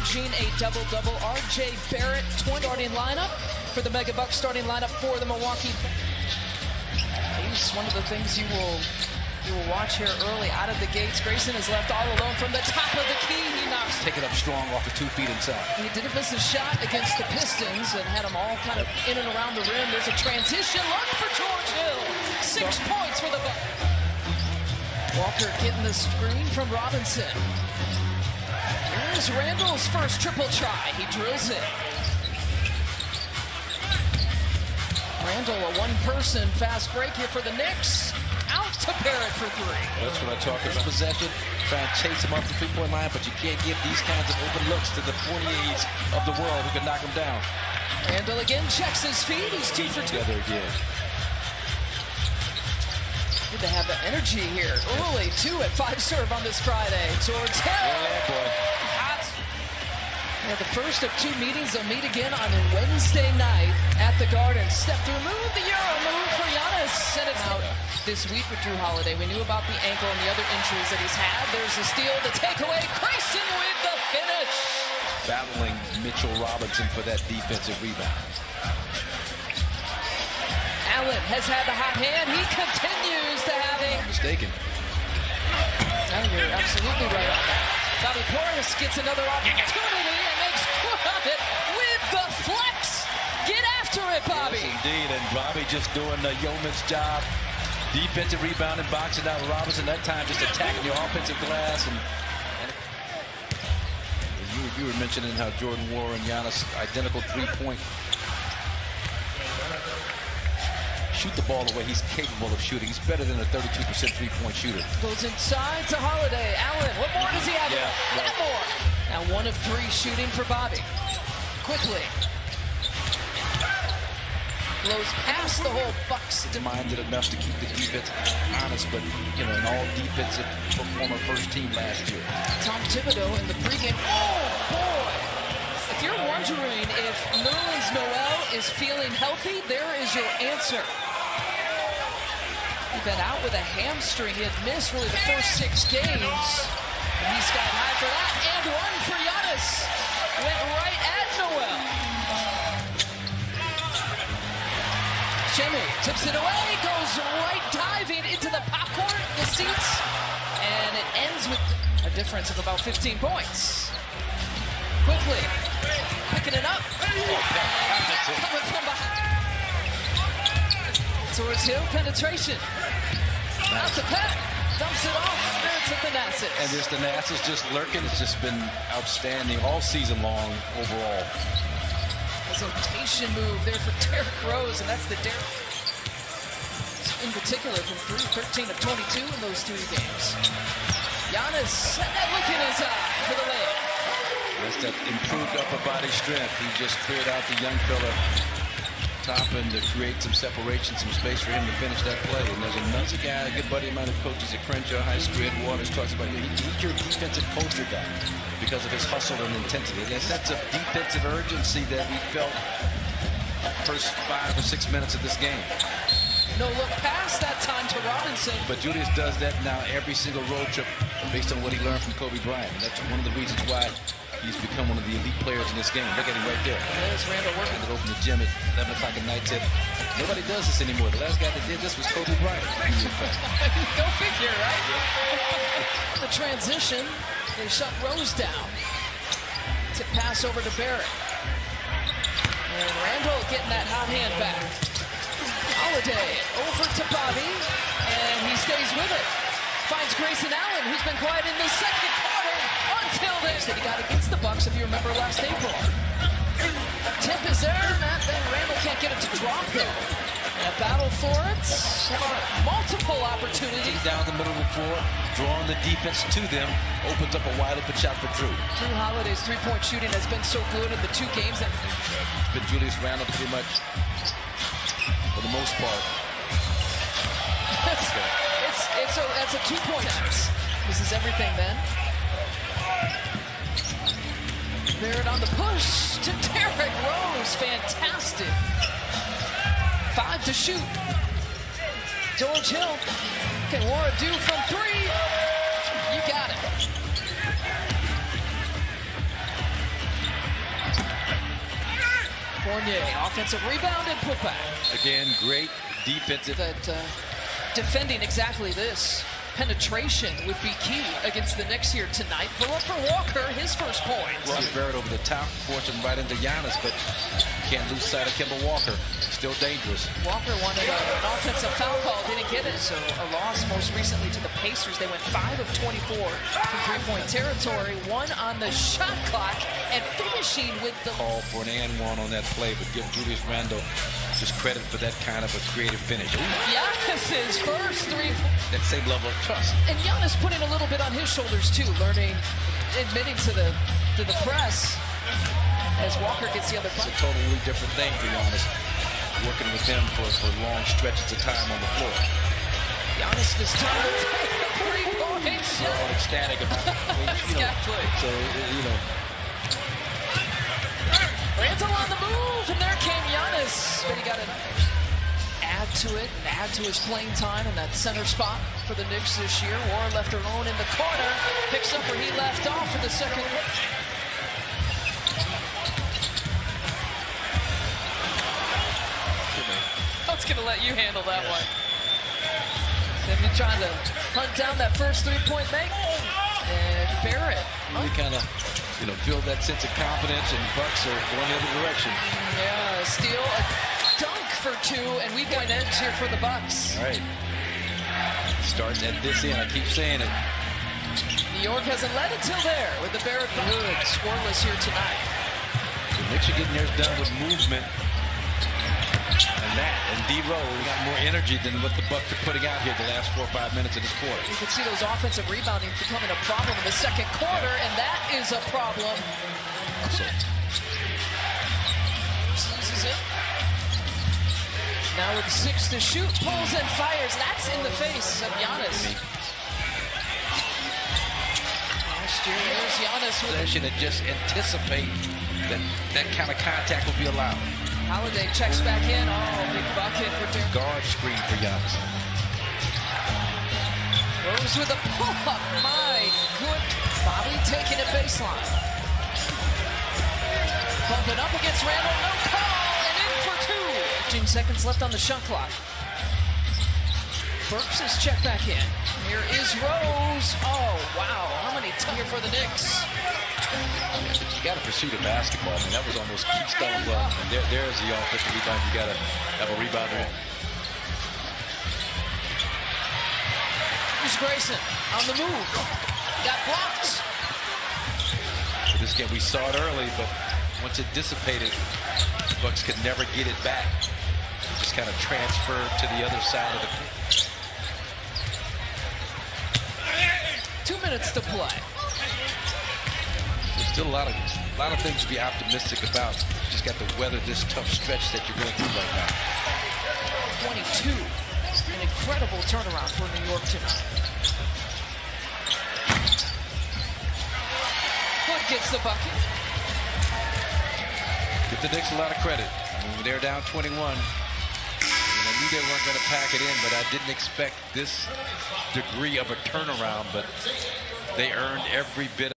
averaging a double-double. R.J. Barrett, 20 starting lineup for the Mega Bucks, starting lineup for the Milwaukee. He's one of the things you will watch here early out of the gates. Grayson is left all alone from the top of the key. He knocks. Take it up strong off the 2 feet inside. He didn't miss a shot against the Pistons and had them all kind of in and around the rim. There's a transition. Look for George Hill. 6 points for the Bucks. Walker getting the screen from Robinson. Here's Randall's first triple try. He drills it. Randall, a one-person fast break here for the Knicks. Out to Barrett for 3. That's what I talk about. Possession, try and chase him off the 3-point line, but you can't give these kinds of open looks to the Fourniers of the world who can knock him down. Randall again checks his feet. He's 2 for 2. Together again. Good to have the energy here. Early, 2 at 5 serve on this Friday. George Hill. Yeah, boy. Yeah, the first of 2 meetings. They'll meet again on Wednesday night at the Garden. Step through, move the Euro, move for Giannis. Send it out this week with Drew Holiday. We knew about the ankle and the other injuries that he's had. There's a steal, the takeaway. Grayson with the finish. Battling Mitchell Robinson for that defensive rebound. Allen has had the hot hand. He continues to have a... Mistaken. No, you're absolutely right on that. Bobby Portis gets another opportunity and makes good of it with the flex. Get after it, Bobby. Yes, indeed, and Bobby just doing the yeoman's job. Defensive rebound and boxing out Robinson. That time just attacking your offensive glass. And you were mentioning how Jordan Ward and Giannis identical 3-point. Shoot the ball the way he's capable of shooting. He's better than a 32% 3-point shooter. Goes inside to Holiday. Allen, what more does he have? Yeah, one more. Now 1 of 3 shooting for Bobby. Quickly. Blows past the whole Bucks. Minded enough to keep the defense honest, but you know, an all-defensive performer first team last year. Tom Thibodeau in the pregame. Oh boy! If you're wondering if Nerlens Noel is feeling healthy, there is your answer. He'd been out with a hamstring. He had missed really the first 6 games. And he's got high for that. And 1 for Giannis. Went right at Noel. Jimmy tips it away. Goes right diving into the popcorn, the seats. And it ends with a difference of about 15 points. Quickly. Picking it up. Coming from behind. Towards Hill, penetration. Out to Pat. Dumps it off. There to Thanasis. And this Thanasis just lurking. It's just been outstanding all season long overall. Hesitation move there for Derrick Rose, and that's the Derrick. In particular, from 13 of 22 in those 2 games. Giannis, and that look in his eye for the layup. That's that improved upper body strength. He just cleared out the young fella Toppin to create some separation, some space for him to finish that play. And there's another guy, a good buddy of mine who coaches at Crenshaw High School, Ed Waters, talks about he's your defensive poster guy because of his hustle and intensity. And that's a defensive urgency that we felt the first 5 or 6 minutes of this game. No look past that time to Robinson. But Julius does that now every single road trip based on what he learned from Kobe Bryant. And that's one of the reasons why he's become one of the elite players in this game. Look at him right there. There's Randall working. To open the gym at 11 o'clock at night tip. Nobody does this anymore. The last guy that did this was Kobe Bryant. Go figure, right? The transition, they shut Rose down. Tip pass over to Barrett. And Randall getting that hot hand back. Holiday over to Bobby, and he stays with it. Finds Grayson Allen, who's been quiet in the second quarter until this. That he got against the Bucks, if you remember, last April. Tip is there, and then Randall can't get it to drop though. And a battle for it. Multiple opportunities. Down the middle of the floor, drawing the defense to them, opens up a wide open shot for Drew. Drew Holiday's 3-point shooting has been so good in the 2 games that it's been Julius Randle pretty much for the most part. That's a 2-point chance. This is everything then. Barrett on the push to Derrick Rose. Fantastic. 5 to shoot. George Hill. Can Wara do from 3? You got it. Fournier, offensive rebound and putback. Again, great defensive. That defending exactly this. Penetration would be key against the Knicks here tonight. Pull up for Walker, his first point. Well, Barrett over the top, forcing right into Giannis, but can't lose sight of Kemba Walker. Still dangerous. Walker wanted an offensive foul call, didn't get it, so a loss most recently to the Pacers. They went 5 of 24 from three-point territory, 1 on the shot clock, and finishing with the call for an and one on that play, but give Julius Randle just credit for that kind of a creative finish. Giannis's first three. That same level of trust. And Giannis putting a little bit on his shoulders too, admitting to the press as Walker gets the other punch. It's a totally different thing for Giannis, working with him for long stretches of time on the floor. Giannis this time to take a three-point shot. We're all ecstatic about it. Exactly. So, Randle on the move, and there came Giannis. But he got to add to it and add to his playing time in that center spot for the Knicks this year. Warren left alone in the corner, picks up where he left off for the second. I was going to let you handle that one. Then you're trying to hunt down that first three-point make. And Barrett. You kind of, feel that sense of confidence, and Bucks are going the other direction. Yeah, steal, a dunk for 2, and we've got an edge here for the Bucks. All right. Starts at this end. I keep saying it. New York hasn't led until there with the Barrett Hood scoreless here tonight. The Knicks are getting theirs done with movement. And D-Rose got more energy than what the Bucks are putting out here the last 4 or 5 minutes of this quarter. You can see those offensive rebounding becoming a problem in the second quarter, and that is a problem. Seizes it. Now with 6 to shoot, pulls and fires. That's in the face of Giannis. Last year, there's Giannis with possession and just anticipate that kind of contact will be allowed. Holiday checks back in. Oh, big bucket for Derek. Guard screen for Giannis. Rose with a pull-up. My good. Bobby taking it baseline. Bumping up against Randle. No call. And in for 2. 15 seconds left on the shot clock. Burks is checked back in. Here is Rose. Oh, wow. How many here for the Knicks? You got to pursue the basketball. I mean, that was almost Keystone Love. And there's the offensive rebound. You got to have a rebounder in. Here's Grayson on the move. Got blocked. So this game, we saw it early, but once it dissipated, the Bucks could never get it back. Just kind of transferred to the other side of the court. 2 minutes to play. There's still a lot of things to be optimistic about. You just got to weather this tough stretch that you're going through right now. 22. An incredible turnaround for New York tonight. Hood gets the bucket. Give the Knicks a lot of credit. I mean, they're down 21. And I knew they weren't going to pack it in, but I didn't expect this degree of a turnaround. But they earned every bit